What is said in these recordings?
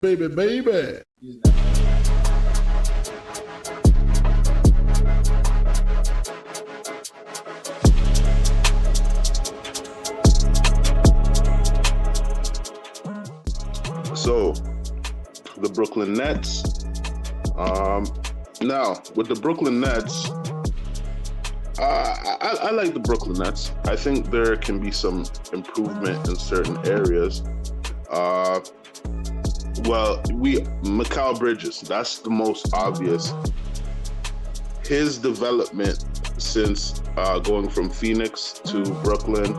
Baby, baby. So, the Brooklyn Nets. Now, with the Brooklyn Nets, I like the Brooklyn Nets. I think there can be some improvement in certain areas. Mikal Bridges, that's the most obvious. His development since going from Phoenix to Brooklyn,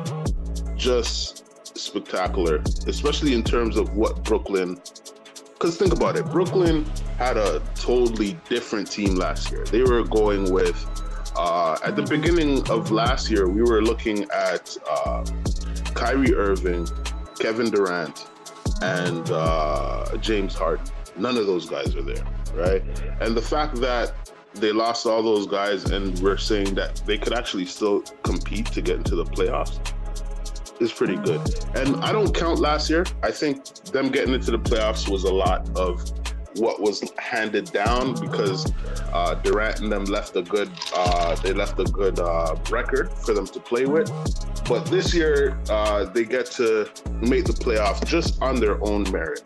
just spectacular, especially in terms of what Brooklyn. Because think about it, Brooklyn had a totally different team last year. They were going with, at the beginning of last year, we were looking at Kyrie Irving, Kevin Durant, and James Harden. None of those guys are there, right? And the fact that they lost all those guys and we're saying that they could actually still compete to get into the playoffs is pretty good. And I don't count last year. I think them getting into the playoffs was a lot of what was handed down because Durant and them left a good record for them to play with. But this year they get to make the playoffs just on their own merit.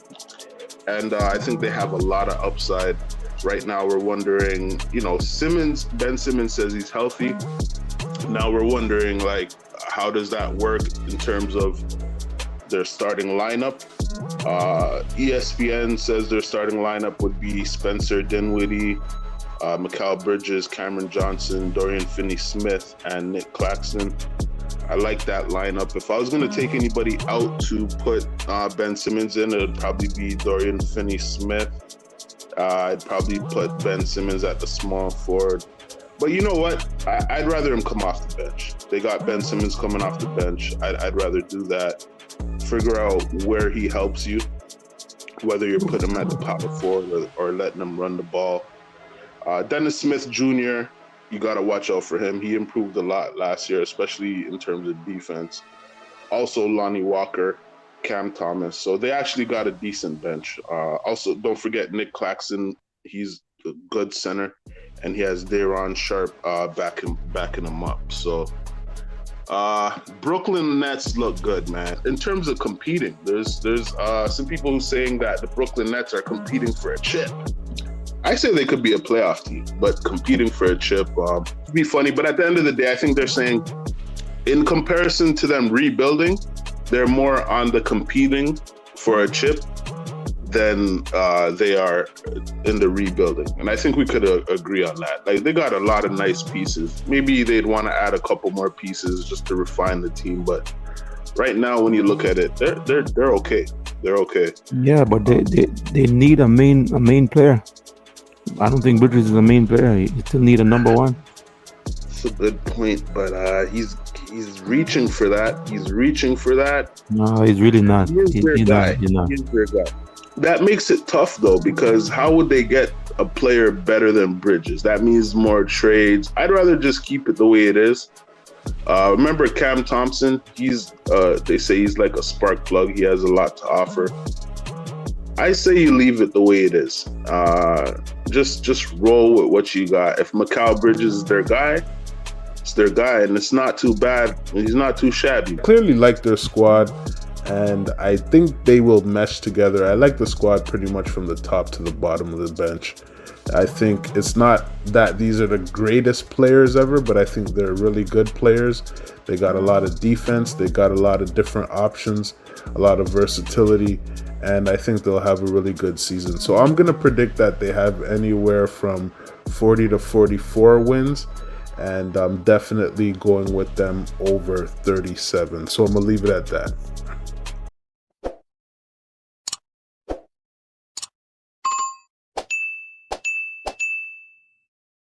And I think they have a lot of upside. Right now we're wondering, Ben Simmons says he's healthy. Now we're wondering, how does that work in terms of their starting lineup? ESPN says their starting lineup would be Spencer Dinwiddie, Mikal Bridges, Cameron Johnson, Dorian Finney-Smith, and Nick Claxton. I like that lineup. If I was going to take anybody out to put Ben Simmons in, it would probably be Dorian Finney-Smith. I'd probably put Ben Simmons at the small forward. But you know what? I'd rather him come off the bench. They got Ben Simmons coming off the bench. I'd rather do that. Figure out where he helps you, whether you're putting him at the power forward or letting him run the ball. Dennis Smith Jr., you got to watch out for him. He improved a lot last year, especially in terms of defense. Also, Lonnie Walker, Cam Thomas. So they actually got a decent bench. Also, don't forget Nick Claxton. He's a good center. And he has Day'Ron Sharpe backing him up. So Brooklyn Nets look good, man. In terms of competing, there's some people who saying that the Brooklyn Nets are competing for a chip. I say they could be a playoff team, but competing for a chip would be funny. But at the end of the day, I think they're saying, in comparison to them rebuilding, they're more on the competing for a chip than they are in the rebuilding. And I think we could agree on that. They got a lot of nice pieces. Maybe they'd want to add a couple more pieces just to refine the team. But right now, when you look at it, they're okay. They're okay. Yeah, but they need a main player. I don't think Bridges is a main player. You still need a number one. That's a good point, but he's reaching for that. No, he's really not. He's their guy. That makes it tough, though, because how would they get a player better than Bridges? That means more trades. I'd rather just keep it the way it is. Remember Cam Thompson? They say he's like a spark plug. He has a lot to offer. I say you leave it the way it is. Just roll with what you got. If Mikal Bridges is their guy, it's their guy, and it's not too bad. He's not too shabby. Clearly like their squad, and I think they will mesh together. I like the squad pretty much from the top to the bottom of the bench. I think it's not that these are the greatest players ever, but I think they're really good players. They got a lot of defense. They got a lot of different options, a lot of versatility, and I think they'll have a really good season. So I'm going to predict that they have anywhere from 40 to 44 wins, and I'm definitely going with them over 37. So I'm going to leave it at that.